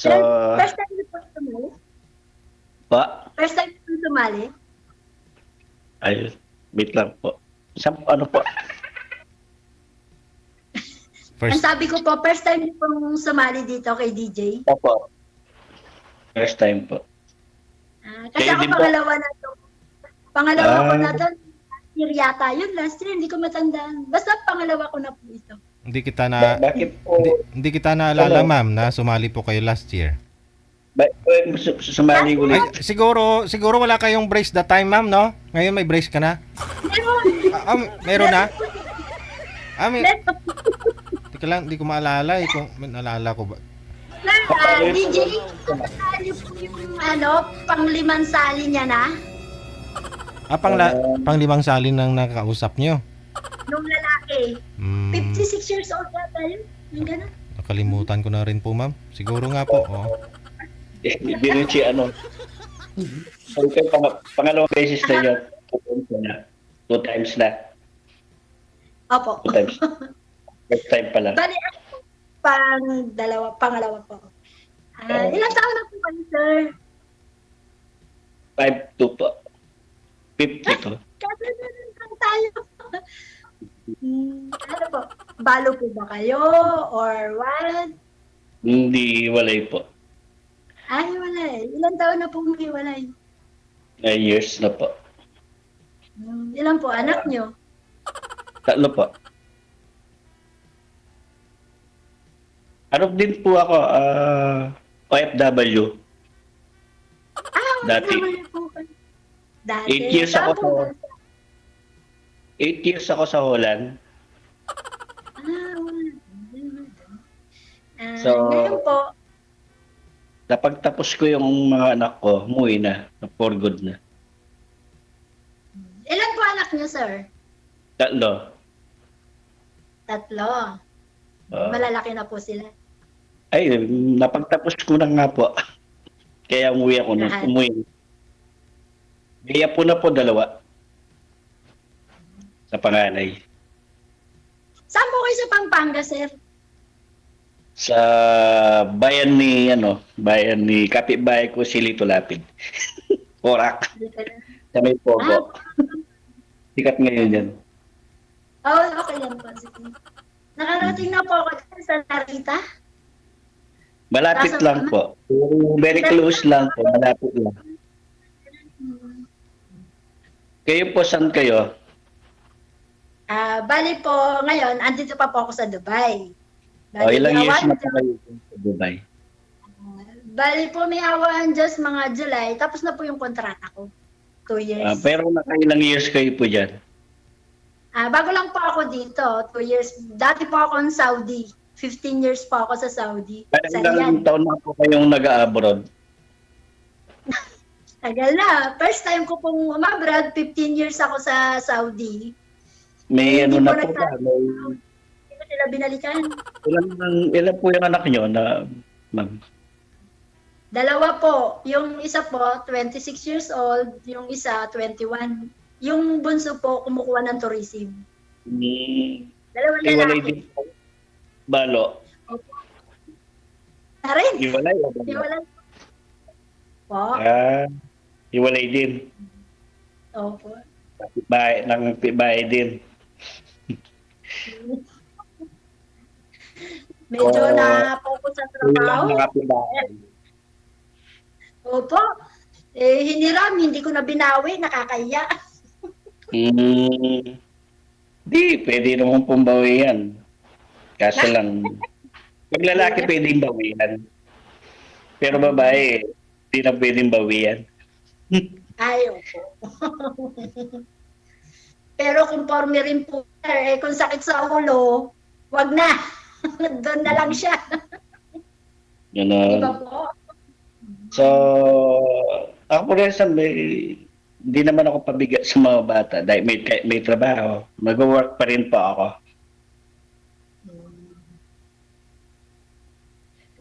So, Sir, first time niyo po sumali? pa, First time niyo po sumali? ay, wait lang po. Ano po? Ang First, sabi ko po, first time niyo pong sumali dito kay DJ? Opo. First time po. Kasi Kayo ako din po? pangalawa na to. Pangalawa ko Ah. na to. Last year yata yun. Last year, hindi ko matandaan. Basta pangalawa ko na po ito. hindi kita na Bakit po? hindi kita naalala, Ano? ma'am, na sumali po kayo last year. Sumali ulit? Ay, siguro wala kayong brace that time, ma'am, no? Ngayon may brace ka na? Meron! Meron na? May, Meron. teka lang, hindi ko maalala eh kung naalala ko ba. DJ, sali po yung pang-limang sali niya na. Pang-limang salin ng nakakausap nyo. Nung lalaki. Hmm, 56 years old yata yun. Yung gano'n. nakalimutan ko na rin po, ma'am. Siguro nga po, oh. Binuchi, ano? Okay, pangalawang beses na yun. Two times na. Opo. Two times. First time pa lang. Bali, ako pangalawa po. Ilang taon na po kayo, sir? 5'2" po. 50 to. Kasi meron lang tayo. Ano po? Balo po ba kayo? Or what? Hindi, walay po. Ay, wala eh. Ilang taon na po humiwalay? 9 years na po. Ilan po anak nyo? 3 po. Ano din po ako, OFW. Dati. wala po kayo. Dati. 8 years Saan ako po? sa 8 years ako sa Holland. Wala. So, Ngayon po, napagtapos ko yung mga anak ko, umuwi na, for good na. ilan po anak nyo, sir? 3. 3. Ah. Malalaki na po sila. Ay, napagtapos ko na nga po. Kaya umuwi ako na. Lahat. Umuwi. Kaya po na po 2. Sa panganay. Saan po kayo sa Pampanga, sir? Sa bayan ni kapitbahay ko si Lito Lapid. Orak. Sa may Pogo. Sikat ngayon yan. Okay yan po. Sige. Nakarating na po ako dyan sa Narita. Malapit Nasa- lang po. Very close lang po. Malapit lang. Kayo po, saan kayo? Bali po, ngayon, andito pa po ako sa Dubai. Ilang may years awan na po kayo sa Dubai? Bali po, may awan just mga July, tapos na po yung kontrata ko. 2 years. Pero nakailang years kayo po dyan? Bago lang po ako dito, 2 years. Dati po ako sa Saudi. 15 years po ako sa Saudi. Sa Ilang Riyadh. taon na po kayong nag-abroad? Tagal na. First time ko pong umabroad, 15 years ako sa Saudi. May Hindi ano na po po ba? May, Hindi ko sila binalikan. ilan po yung anak nyo na, ma'am? 2 po. Yung isa po, 26 years old. Yung isa, 21. Yung bunso po, kumukuha ng tourism. Dalawang Iwalay lalaki. din po. Balo. Na rin. Iwalay o balo? Iwalay po. Iwalay din. Opo. Kapitbahay din. Medyo na-focus sa trabaho. Ilang kapitbahay. Opo. Hiniram, hindi ko na binawi, nakakaya. Di, pwede naman pong bawian. Kaso lang, pag lalaki pwedeng bawian. Pero babae, hindi na pwedeng bawian. Ay, opo. Pero conforme rin po, kung sakit sa ulo, wag na. Doon na lang siya. Di ba Ganon. po? So, ako po rin hindi naman ako pabigat sa mga bata dahil may trabaho. Mag-work pa rin po ako.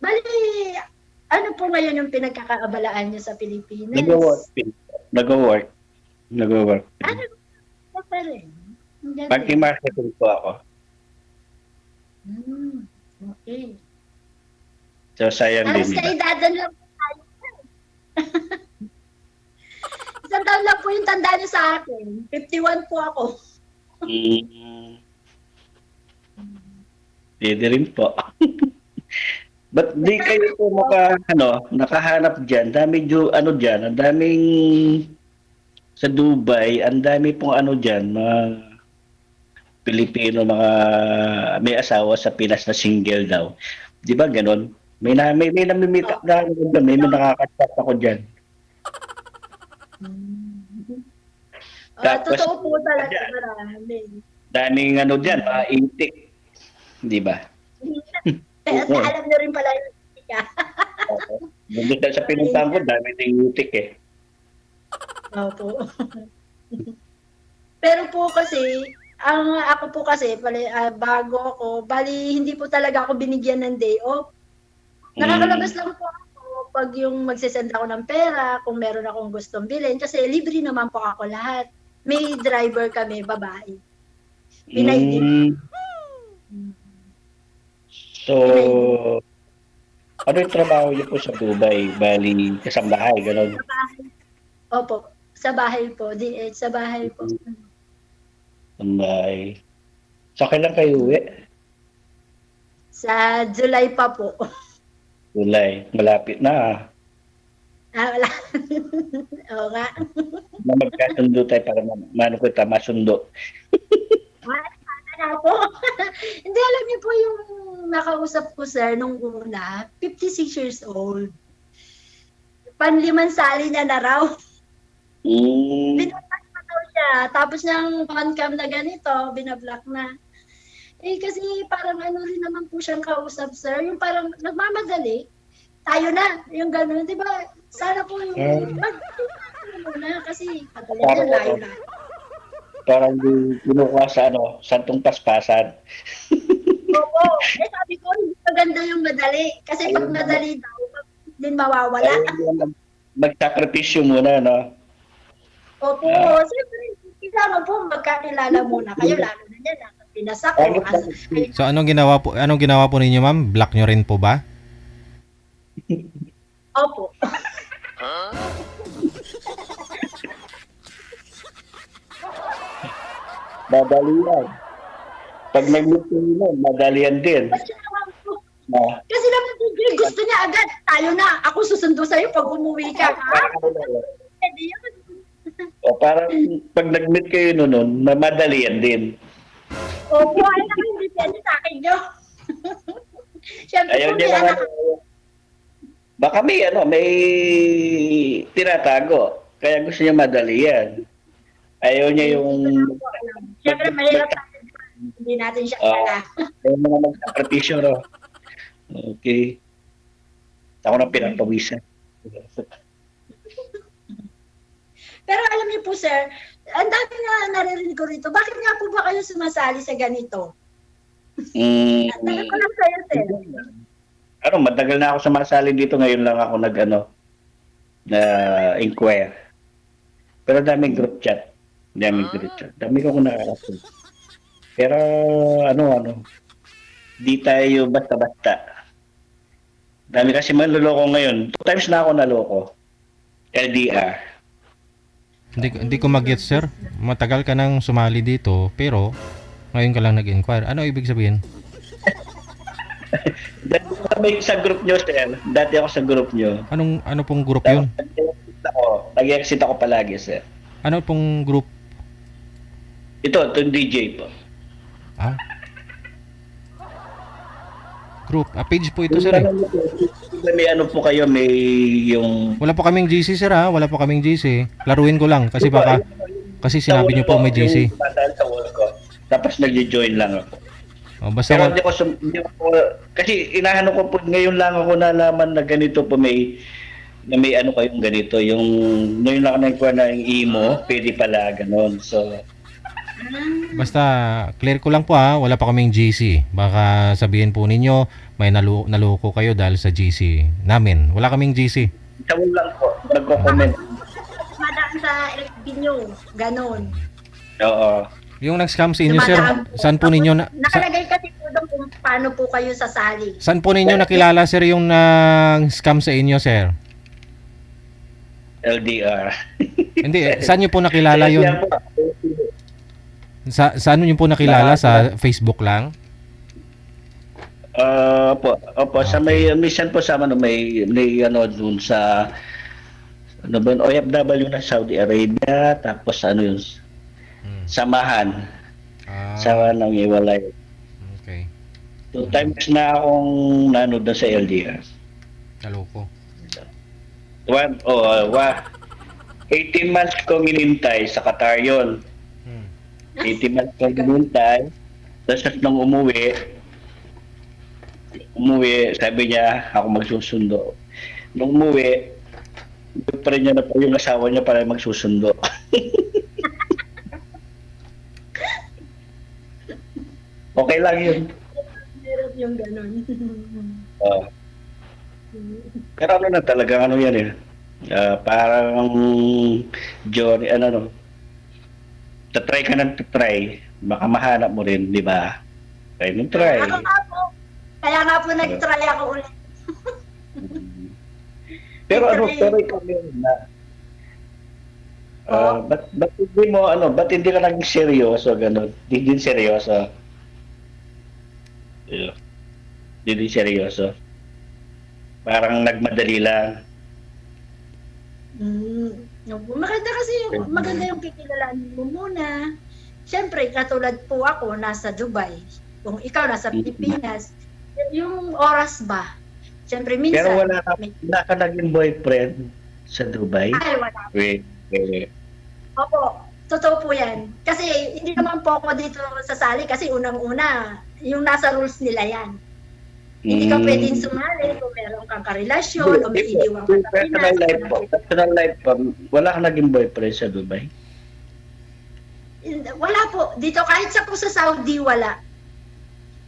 Bali, ano po ngayon yung pinagkakaabalaan niyo sa Pilipinas? Nag-work. Ano pa rin? Ang galing. Marketing marketing po ako. Okay. So, sayang Halos din. kaedadan lang po tayo. Isang taon lang po yung tanda niyo sa akin. 51 po ako. Mm, pwede rin po. Ba't di kayo po nakahanap dyan? Dami dyan, ang daming sa Dubai, ang dami pong dyan, mga Pilipino, mga may asawa sa Pinas na single daw. Di ba ganon? May namimit up na may nakaka-chat ako dyan. Tapos, Totoo po talaga marami. daming dyan, mga itik. Di ba? Kaya Oo. alam niyo rin pala yung ka. Nandun sa pinuntahan ko, dami ding itik eh. Opo. Pero po kasi, ako po kasi, bago ako, bali hindi po talaga ako binigyan ng day off. Nakakalabas lang po ako pag yung magsisend ako ng pera, kung meron akong gustong bilhin, kasi libre naman po ako lahat. May driver kami, babae. Pinay din. So, ano yung trabaho niyo po sa Dubai? Bali, kasambahay, gano'n. Sa bahay. Opo, sa bahay po. Sa bahay po. Kasambahay. Sa kailan kayo uwi? Sa July pa po. July. Malapit na. Wala. Oo nga. Na magkasundo tayo para kita masundo. Sana po. Hindi, alam niyo po yung nakausap ko, sir, nung una, 56 years old. Panlimang sali niya na raw. Binablock na daw siya. Tapos niyang on-cam na ganito, binablock na. Kasi parang rin naman po siyang kausap, sir. Yung parang nagmamadali. Tayo na. Yung gano'n. Di ba? Sana po yung muna kasi pagaling na, layo na. Parang kinukuha sa santong paspasan. Oo. Sabi ko, hindi maganda yung madali. Kasi pag madali daw, din mawawala. Magsakripisyo muna, no? Opo. Siyempre, kailangan po magkakilala muna kayo. Lalo na yan. Pinasak ko. So anong ginawa po ninyo, ma'am? Block nyo rin po ba? Opo. Madalian. Pag nag-meeting mo, madalian din. Kasi naman po, gusto niya agad. Tayo na. Ako susundo sa'yo pag umuwi ka. Pwede yun. O parang pag nag-meet kayo noon, madalian din. Opo, ay naman hindi pwede sa akin nyo. Siyempre Ayaw po, niya may naman. anak. Baka may tinatago. Kaya gusto niya madalian. Ayaw niya yung Siyempre, mahirap tayo. Hindi natin siya kaya. yung mga magsakripisyo, no? Okay. Ako na pinapawisan. Pero alam niyo po, sir, ang dami nga naririnig ko rito. Bakit nga po ba kayo sumasali sa ganito? Tanong ko lang sa'yo, sir. Matagal na ako sumasali dito. Ngayon lang ako inquire. Pero daming group chat. Dami ko nakakasin. Pero di tayo basta-basta. Dami kasi manloloko ngayon. 2 times na ako naloko. LDR. Hindi ko mag-get, sir. Matagal ka nang sumali dito, pero ngayon ka lang nag-inquire. Ano ibig sabihin? Dati kami sa group nyo, sir. Dati ako sa group nyo. Ano pong group yun? Nag-exit ako palagi, sir. Ano pong group? Ito DJ po. Ah? Group. Page po ito, sir. May po kayo, may yung... Wala po kaming GC, sir, ha? Wala po kaming GC. Laruin ko lang kasi kasi sinabi niyo po may GC. Sa wall ko. Tapos nag-join lang ako. Basta Pero hindi ko kasi inaano ko po ngayon lang ako nalaman na ganito po may kayong ganito yung ngayon lang ako na yung imo pwede pala ganoon. So basta clear ko lang po, ha, wala pa kaming GC. Baka sabihin po ninyo may naloko kayo dahil sa GC namin. Wala kaming GC. sa wall lang po nagko-comment. Madaan sa FB nyo. Ganon. Oo. Yung nag-scam sa inyo, sir, Dumadaan po. saan po ninyo na Nakalagay kasi po doon kung paano po kayo sasali. saan po ninyo nakilala, sir, yung nag-scam sa inyo, sir? LDR. Hindi, saan niyo po nakilala yun? Yan po. Saan niyo po nakilala? Sa Facebook lang? Opo, sa may minsan po sa ano may ano dun sa ano ba yun, OFW na Saudi Arabia, tapos ano yun, Hmm. samahan Ah, sa nang iwalay. okay. 2 times na akong nanood na sa LDR. Kaloko. 18 months ko hinintay sa Qatar yun. Hmm. 18 months ko hinintay. Tapos nung umuwi, sabi niya, ako magsusundo. Nung umuwi, pa rin niya na po yung asawa niya para magsusundo. Okay lang yun. Meron yung ganun. Oo. Pero ano na talaga, ano yan eh. Parang Johnny, ano no. Tatry ka ng tatry, baka mahanap mo rin, di ba? Try ng try. Ako nga po. Kaya nga po nag-try ako ulit. Pero ano, pero ikaw yun na. Ba't hindi mo, ba't hindi ka naging seryoso, gano'n? Hindi din seryoso. Yeah. Hindi din seryoso. Parang nagmadali lang. Maganda kasi maganda yung kikilalanin mo muna. Siyempre, katulad po ako, nasa Dubai. Kung ikaw nasa Pilipinas, yung oras ba? Siyempre, minsan... Pero wala ka naging boyfriend sa Dubai? Ay, wala. Wait. Opo, totoo po yan. Kasi hindi naman po ako dito sasali kasi unang-una, yung nasa rules nila yan. Hindi ka pwedeng sumali kung meron kang karelasyon o may iniwang ka sa Personal life po. Personal life po. Wala ka naging boyfriend sa Dubai? Wala po. Dito kahit sa po sa Saudi, wala.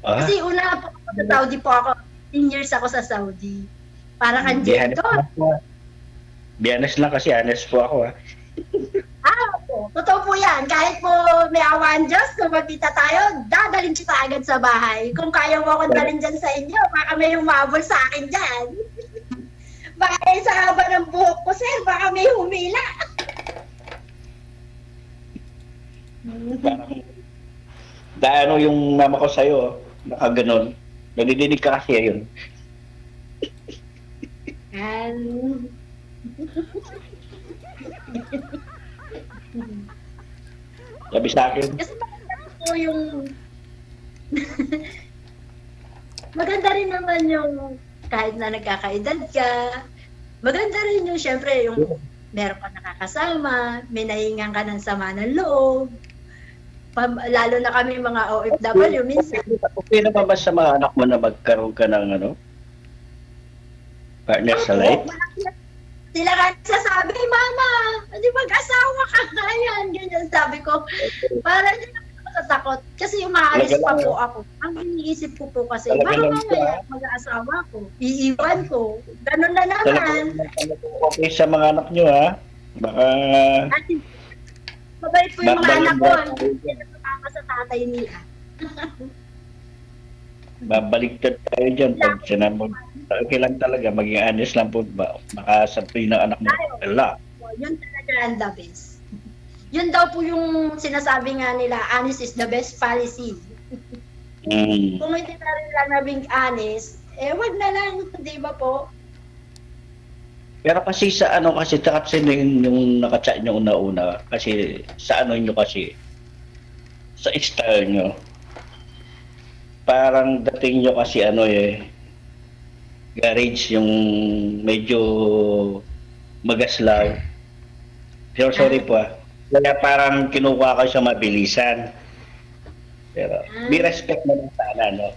Kasi una po ako sa Saudi po ako. 10 years ako sa Saudi. Para kang Jen doon. Bianes lang kasi honest po ako. Po. Totoo po yan. Kahit po may awan Diyos, kung magkita tayo, dadalhin kita agad sa bahay. Kung kaya mo akong dalhin dyan sa inyo, baka may humabol sa akin dyan. Baka sa haba ng buhok ko, sir, baka may humila. Parang daano yung mama ko sa'yo, nakaganon. Nadidinig ka kasi yun. Sabi sa akin. Kasi maganda po yung... maganda rin naman yung kahit na nagkakaedad ka, maganda rin yung syempre yung meron ka nakakasama, may nahingan ka ng sama ng loob. Lalo na kami mga OFW minsan. Okay naman ba sa mga anak mo na magkaroon ka ng partner sa life? Sila ka sasabi, Mama, hindi mag-asawa ka ngayon. Ganyan sabi ko. Para hindi na ako natatakot. Kasi umaalis pa po ako. Ang iniisip ko po kasi, baka mamaya mag-asawa ko. Iiwan ko. Ganun na naman. Okay sa mga anak nyo, ha? Baka... Mabait po yung mga anak ko. Hindi na sumama sa tatay nila. Babaliktad tayo dyan pag sinabi. Okay lang talaga, maging honest lang po ba? Baka sabihin ng anak mo, wala. Yun talaga ang the best. Yun daw po yung sinasabi nga nila, honest is the best policy. Kung hindi na rin lang nabing honest, wag na lang, di ba po? Pero kasi sa kasi yung nakachat nyo una-una, kasi sa nyo kasi, sa style nyo, parang dating nyo kasi garage yung medyo magaslaw. Pero sorry po kaya parang kinukuha ko sa mabilisan. Pero be respect naman sana, no?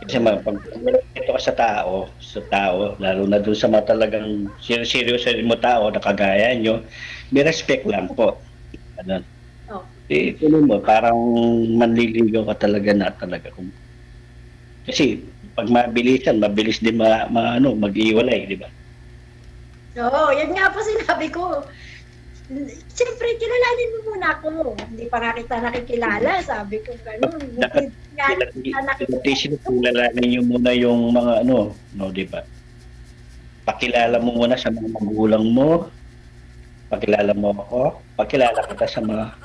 Kasi pag ito ka sa tao, lalo na dun sa mga talagang seryoso mo tao na kagaya nyo, be respect lang po. Ano? Kunin mo, parang manliligaw ka talaga na talaga. Kasi pag mabilis din mag-iwalay, di ba? Oo, yun nga po sinabi ko. Siyempre, kilalanin mo muna ako. Hindi pa nga kita nakikilala, sabi ko gano'n. Dapat Hindi nga kita nakikilala. invitation, kilalanin niyo muna yung mga ano, no, di ba? Pakilala mo muna sa mga magulang mo, pakilala mo ako, pakilala kita sa mga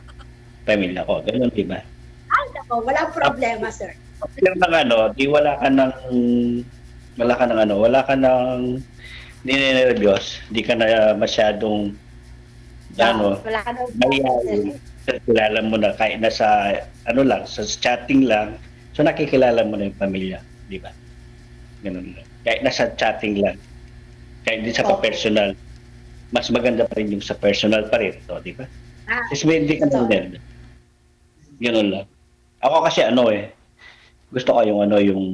pamilya ko. Ganun, di ba? Ay, nako, walang problema, sir. Pero ng ano, di wala ka ng ninenervyos, di ka na masyadong ano, Wala ka na. mayayain. Kilala mo na kahit nasa ano lang, sa chatting lang. So nakikilala mo na yung pamilya, di ba? Ganun lang. Kahit nasa chatting lang. Kahit di sa Oo. personal. Mas maganda pa rin yung sa personal pa rin, to, di ba? Ah, Kasi may hindi ka totoo. na nerd. Ganun lang. Ako kasi gusto ko yung yung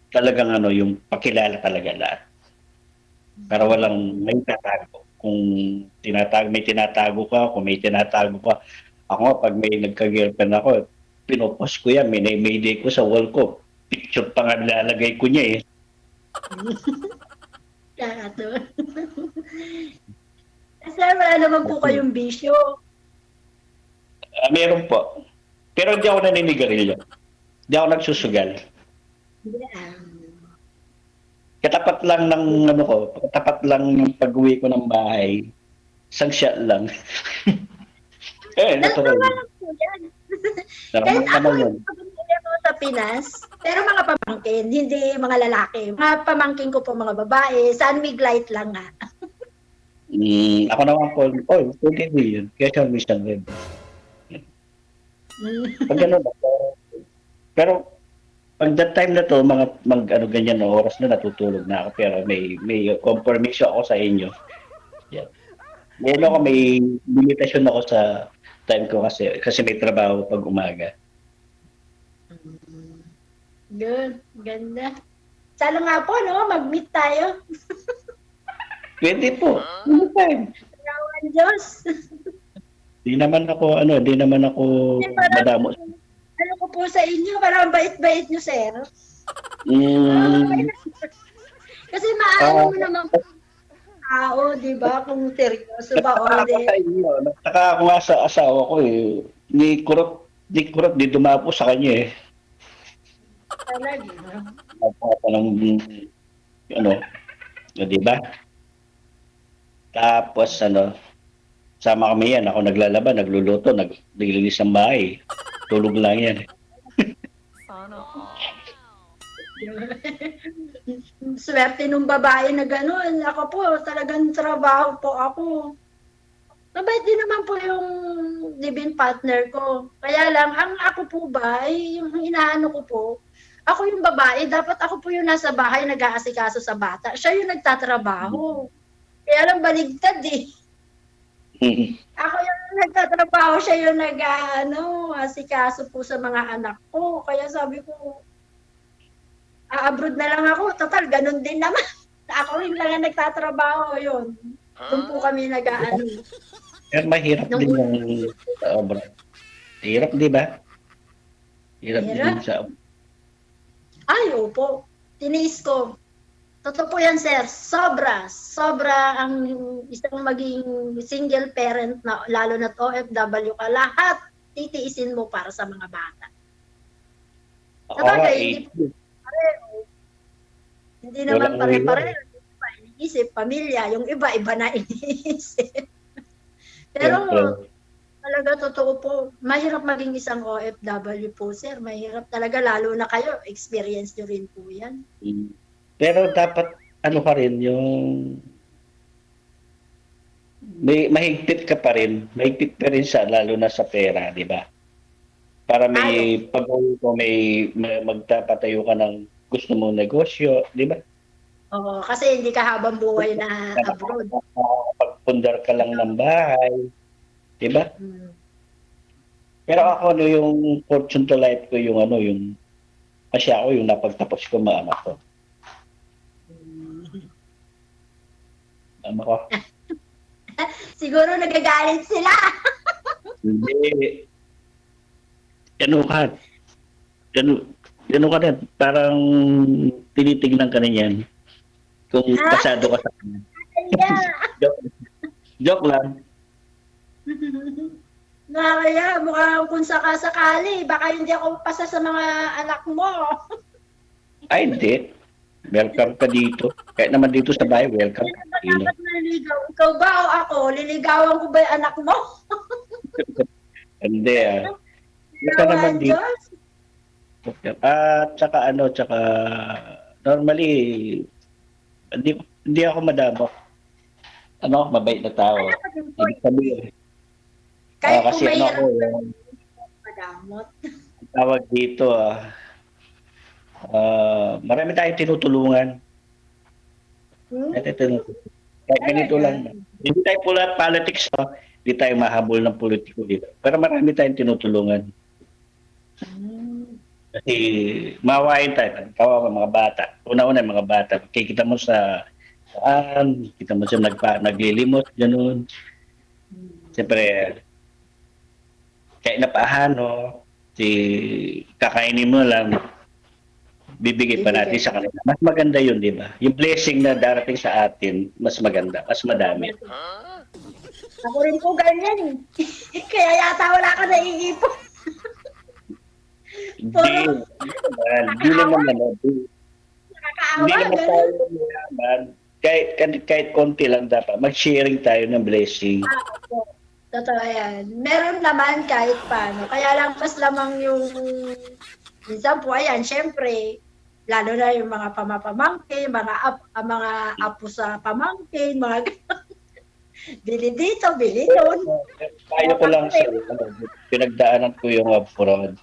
talagang yung pakilala talaga lahat. Para walang may tatago. Kung may tinatago ka, kung may tinatago ka. Ako nga, pag may nagka-girlfriend ako, pinopost ko yan, may day ko sa wall ko. Picture pa nga nilalagay ko niya eh. Kaya Sir, wala naman po kayong bisyo. Meron po. Pero hindi ako naninigarilyo. Hindi ako nagsusugal. Yeah. Katapat lang ng katapat lang ng pag-uwi ko ng bahay. Isang shot lang. Natural. Nasa lang po yan. Kahit Naramdaman ako naman yun. yung pamilya ko sa Pinas, pero mga pamangkin, hindi mga lalaki. Mga pamangkin ko po mga babae, San Miglite lang nga. Ako naman po, pwede din yun. Kaya siya mission rin. Pag gano'n, pero pag that time na to, ganyan na oras na natutulog na ako, pero may confirmation ako sa inyo. Yeah. May limitasyon ako sa time ko kasi may trabaho pag umaga. Good, ganda. Sana nga po, no, mag-meet tayo. Pwede po. Anytime. Salawan Diyos. Di naman ako madamo. Ano ko po sa inyo, parang bait-bait nyo, sir. Kasi maano mo naman po tao, di ba? Kung seryoso ba o hindi. Nagtaka ako nga sa asawa ko eh. Di kurot, di dumapo sa kanya eh. Talaga. Di ba? Tapos sama kami yan. Ako naglalaba, nagluluto, naglilinis ng bahay. Tulog lang yan. Swerte nung babae na gano'n. Ako po, talagang trabaho po ako. Mabait din naman po yung live-in partner ko. Kaya lang, ang ako po ba, yung inaano ko po, ako yung babae, dapat ako po yung nasa bahay nag-aasikaso sa bata. Siya yung nagtatrabaho. Kaya lang baligtad eh. Ako yung nagtatrabaho, siya yung asikaso po sa mga anak ko. Kaya sabi ko, abroad na lang ako. Total, ganun din naman. Ako rin lang ang nagtatrabaho yun. Doon po kami nag-aano. Pero mahirap din yung sa obra. Hirap, di ba? Hirap din sa Ay, opo. Tiniis ko. Totoo po yan, sir. Sobra. Sobra ang isang maging single parent na lalo na OFW ka. Lahat titiisin mo para sa mga bata. Sabagay, hindi naman pare-pareho. Yung iba iniisip, pamilya. Yung iba na iniisip. Pero talaga totoo po, mahirap maging isang OFW po, sir. Mahirap talaga, lalo na kayo. Experience nyo rin po yan. Pero dapat ka rin yung mahigpit ka pa rin. Mahigpit pa rin lalo na sa pera, di ba? Para pag-uwi ko may magtapatayo ka ng gusto mong negosyo, di ba? Oo, kasi hindi ka habang buhay na abroad. Pagpundar ka lang ng bahay, di ba? Pero ako yung fortune to life ko kasi ako yung napagtapos ko mga anak ko. Ko. Siguro nagagalit sila. Hindi. Gano'n ka din. Parang tinitignan ka na yan. Kung pasado ka sa kanya. Yeah. Joke, joke lang. Nakakaya, mukhang kung sakasakali, baka hindi ako pasa sa mga anak mo. Ay, hindi. Welcome ka dito. Kahit naman dito sa bahay, welcome Kailan ka. ba dapat naliligaw? Ikaw ba o ako? Liligawan ko ba yung anak mo? Hindi ah. Ito Gawa naman dito. Diyos. At saka normally, hindi ako madamot. Mabait na tao. Anak ko din po. Ibig sabihin, Kahit kung kasi mahirap ko, madamot. tawag dito marami tayong tinutulungan. Hmm? Kahit ganito lang. Hindi tayo pula politics, hindi tayo mahabol ng politiko dito. Pero marami tayong tinutulungan. Hmm. Kasi mawain tayo. Kawawa mga bata. Una-una yung mga bata. Kikita mo saan, kita mo siya naglilimot, gano'n. Siyempre, kahit napahano, kakainin mo lang, bibigay pa natin sa kanila. Mas maganda yun, di ba? Yung blessing na darating sa atin, mas maganda, mas madami. Ako rin po ganyan. Kaya yata wala ka naiipon. Hindi naman Nakakaawa, naman ganun. tayo mayaman. Kahit konti lang dapat, mag-sharing tayo ng blessing. Opo. Totoo yan. Meron naman kahit paano. Kaya lang mas lamang yung minsan po, ayan, syempre, lalo na yung mga pamapamangkin, mga apo sa pamangkin, mga bili dito, bili doon. Tayo ko lang sa pinagdaanan ko yung abroad.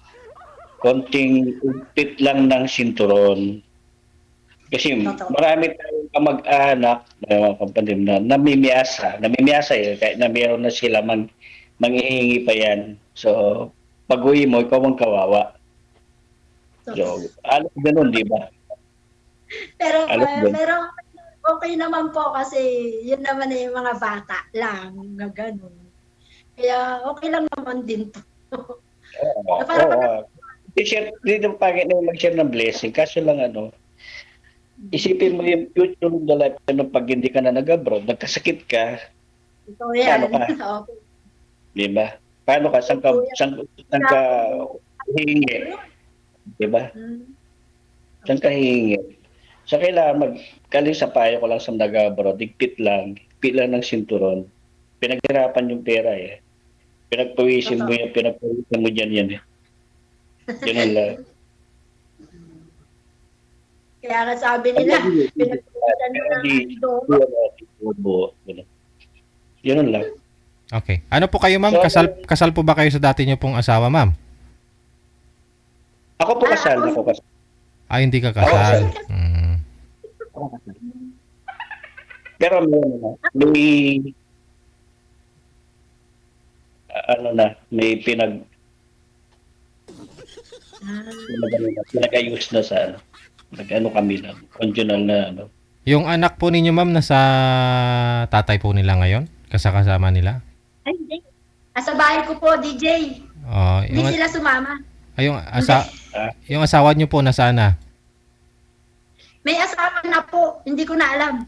Konting upit lang ng sinturon. Kasi Totoo. marami tayong kamag-anak na mga kapatid na namimiyasa kahit na meron na sila manghihingi pa yan. So, pag-uwi mo, ikaw ang kawawa. So, alam ganun, di ba? Pero, Alam pero okay naman po kasi yun naman yung mga bata lang na ganun. Kaya okay lang naman din to. Dito pangit na mag-share ng blessing. Kaso lang isipin mo yung future of the life pag hindi ka na nag-abroad, nagkasakit ka, Ito yan. Paano ka? Okay. di ba? Paano ka? Saan ka hihingi? Di ba? Hmm. Saan ka hihingi? So, kailangan kaling sa payo ko lang sa nag-abroad, higpit lang ng sinturon. Pinaghirapan yung pera Pinagpawisin mo yan Ganun lang. Kaya nga sabi nila, pinagpunan mo ng adobo. Ganun lang. Okay. Ano po kayo, ma'am? So, Kasal po ba kayo sa dati niyo pong asawa, ma'am? Ako po kasal. Hindi ka kasal. Pero may pinag-ayos na sa kami lang. Conjugal na Yung anak po ninyo, ma'am, nasa tatay po nila ngayon? Kasama nila? Ay, hindi. Sa bahay ko po, DJ. Hindi sila sumama. Yung asawa niyo po, nasaan na? May asawa na po. Hindi ko na alam.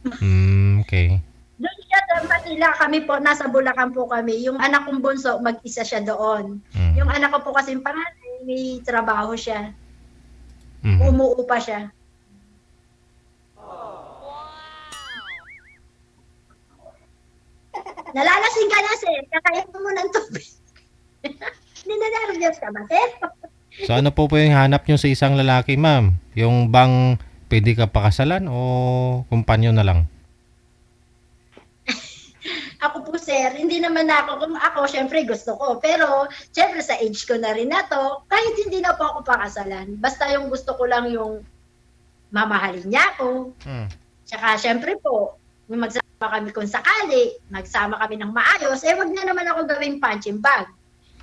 Okay. Doon siya sa Manila. Kami po, nasa Bulacan po kami. Yung anak kong bunso, mag-isa siya doon. Yung anak ko po kasi panganay, may trabaho siya. Umuupa siya. Nalalasing ka na, sir. Kakain mo ng tubig. Ninanarvyos ka ba, sir? So ano po yung hanap nyo sa isang lalaki, ma'am? Yung bang pwede ka pakasalan o kumpanyo na lang? Ako po, sir, hindi naman ako. Kung ako, syempre gusto ko. Pero, syempre sa age ko na rin na to, kahit hindi na po ako pakasalan. Basta yung gusto ko lang yung mamahalin niya ako. Tsaka, syempre po, yung magsama kami kung sakali, magsama kami ng maayos, wag na naman ako gawing punching bag.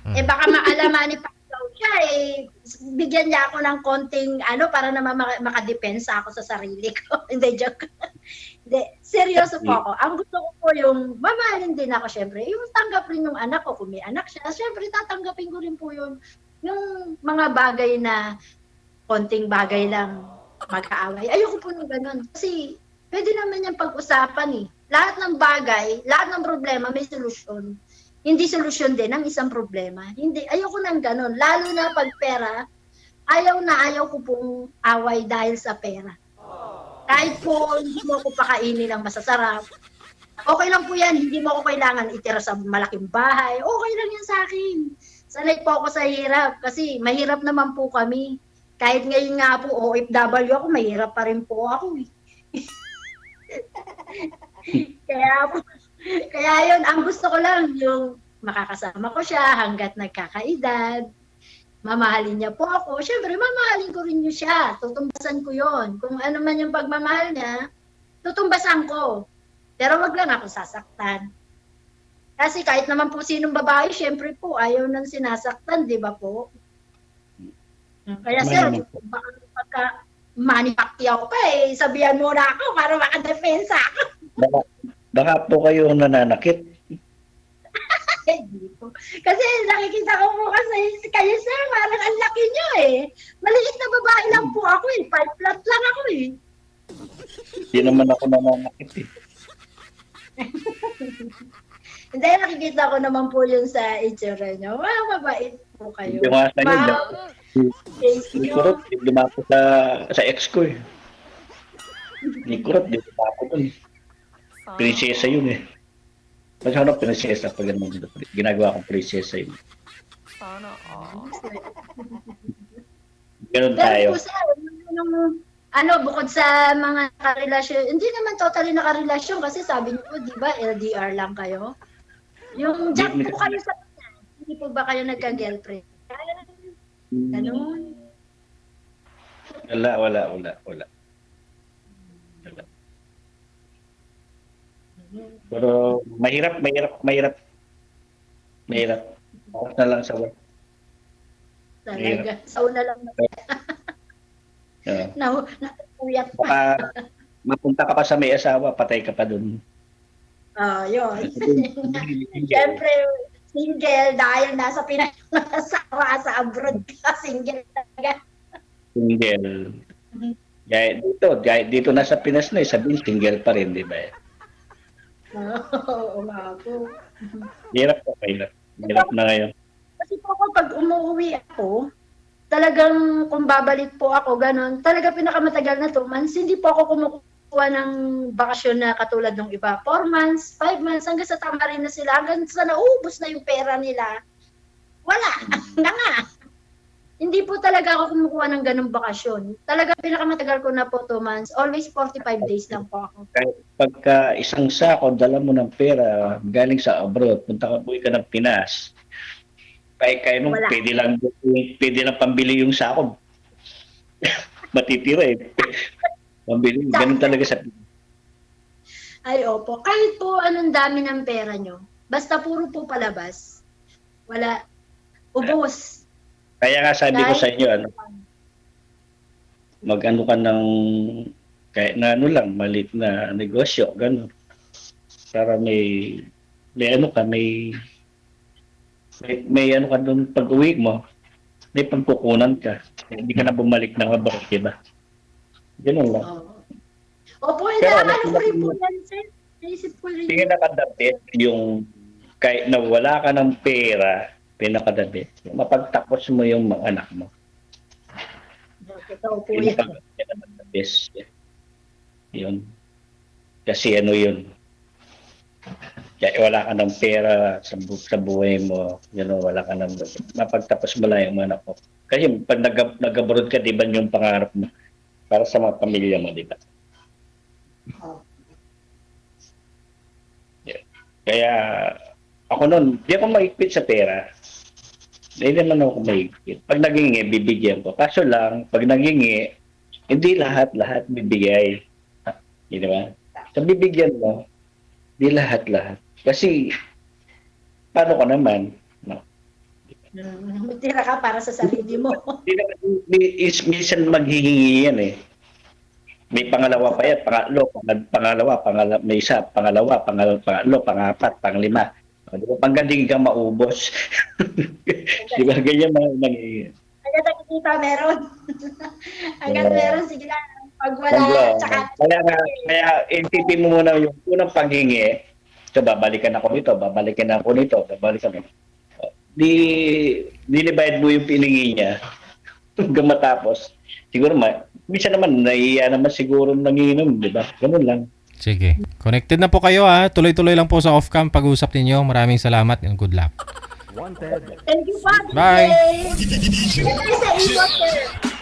Baka maalaman ni Pacquiao siya, bigyan niya ako ng konting, para naman makadepensa ako sa sarili ko. Hindi, joke. Hindi, seryoso po ako. Ang gusto ko po yung, mamahalin din ako syempre, yung tanggap rin yung anak ko, kung may anak siya, syempre tatanggapin ko rin po yun, yung mga bagay na, konting bagay lang, magkaaway. Ayoko po ng ganun. Kasi, pwede naman yung pag-usapan lahat ng bagay, lahat ng problema may solusyon. Hindi solusyon din ang isang problema. Hindi, ayoko nang ganun. Lalo na pag pera, ayaw ko pong away dahil sa pera. Kahit po hindi mo ako pakainin ng masasarap, okay lang po yan. Hindi mo ako kailangan itira sa malaking bahay. Okay lang yan sa akin. Sanay po ako sa hirap kasi mahirap naman po kami. Kahit ngayon nga po OFW ako, mahirap pa rin po ako. Kaya kaya yun, ang gusto ko lang yung makakasama ko siya hanggat nagkakaedad. Mamahalin niya po ako. Siyempre, mamahalin ko rin niyo siya. Tutumbasan ko yon. Kung ano man yung pagmamahal niya, tutumbasan ko. Pero wag lang ako sasaktan. Kasi kahit naman po sinong babae, siyempre po, ayaw nang sinasaktan, di ba po? Kaya sir, baka pagka Manny Pacquiao ka sabihan mo na ako para makadepensa ako. Baka po kayo nananakit. Hindi po. Kasi nakikita ko po kasi kayo sir, parang ang laki nyo Maliit na babae lang po ako 5 flat lang ako Hindi naman ako nananakit Hindi, nakikita ko naman po yun sa itsura nyo. Mabait po kayo. Yung mga sa'yo, Hindi kurot, di lumapo sa ex ko Hindi kurot, di lumapo dun. Prinsesa yun Masarap prinsesa pag ginagawa kong prinsesa yun. Sana all. Ganun Pero tayo. po sir, bukod sa mga karelasyon, hindi naman totally nakarelasyon kasi sabi niyo po, di ba, LDR lang kayo? Yung jack po kayo sa hindi po ba kayo nagka-girlfriend? Ganun. Wala. Pero mahirap. Bakit na lang sa work. Talaga. Sauna lang napuyat pa. Baka mapunta ka pa sa may asawa, patay ka pa dun. Yun. Siyempre, single dahil nasa Pinas sa abroad ka, single talaga. Single. Gaya dito nasa Pinas na sabihin single pa rin, di ba? Oo nga po. Hirap na ngayon. Kasi po pag umuwi ako, talagang kung babalik po ako, ganun, talaga pinakamatagal na 2 months, hindi po ako kumukuha ng bakasyon na katulad ng iba. 4 months, 5 months, hanggang sa tama rin na sila, hanggang sa naubos na yung pera nila. Wala, na nga. Hindi po talaga ako kumukuha ng ganung bakasyon. Talaga pinakamatagal ko na po 2 months, always 45 days lang po ako. Kahit pagka isang sako, dala mo ng pera, galing sa abroad, uwi ka ng Pinas, kaya nung Wala. pwede lang pambili yung sako. Matitira Pambili, ganun talaga sa Ay, opo. Kahit po anong dami ng pera nyo, basta puro po palabas, wala, ubos. Kaya nga sabi ko sa inyo, mag-ano ka ng kahit na maliit na negosyo, gano'n. Para may ano ka, may ano ka doon pag-uwi mo, may pagkukunan ka. Hindi ka na bumalik ng abroad, diba? Ganun lang. Opo, Pero ano ko rin po yan, sir. Naisip ko rin. Pinakadabit yung kahit na wala ka ng pera, pinakadabit. Mapagtapos mo yung mga anak mo. Totoo po yan. Pinakadabit. Yun. Kasi ano yun. Kaya wala ka ng pera sa buhay mo, wala ka ng mapagtapos mo lang yung mga anak mo. Kasi pag nag-abroad ka, di ba yung pangarap mo para sa mga pamilya mo, di ba? Yeah. Kaya ako noon, di ako maigpit sa pera. Hindi naman ako maigpit. Pag nagingi, bibigyan ko. Kaso lang, pag nagingi, hindi lahat bibigay. Di ba? So bibigyan mo, di lahat. Kasi, paano ka naman? No? Magtira ka para sa sarili mo. Minsan maghihingi yan May pangalawa pa yan, pangalawa, may isa, pangalawa, pangatlo, pangapat, panglima. Di ba? Panggaling kang maubos. Di ba? Ganyan mga nangyayari. Hanggang nakikita meron. Hanggang meron, sige lang. Pag wala, tsaka Kaya intipin mo muna yung unang paghingi. So, babalikan ako nito, babalikan ako nito, babalikan ako. Di-divide mo yung pilingi niya. Hanggang matapos. Siguro, minsan naman, naiiya naman siguro nangiinom, di ba? Ganun lang. Sige. Connected na po kayo ha. Tuloy-tuloy lang po sa off-cam pag-usap ninyo. Maraming salamat and good luck. thank you, Father. Bye. Thank you sa inyo, sir.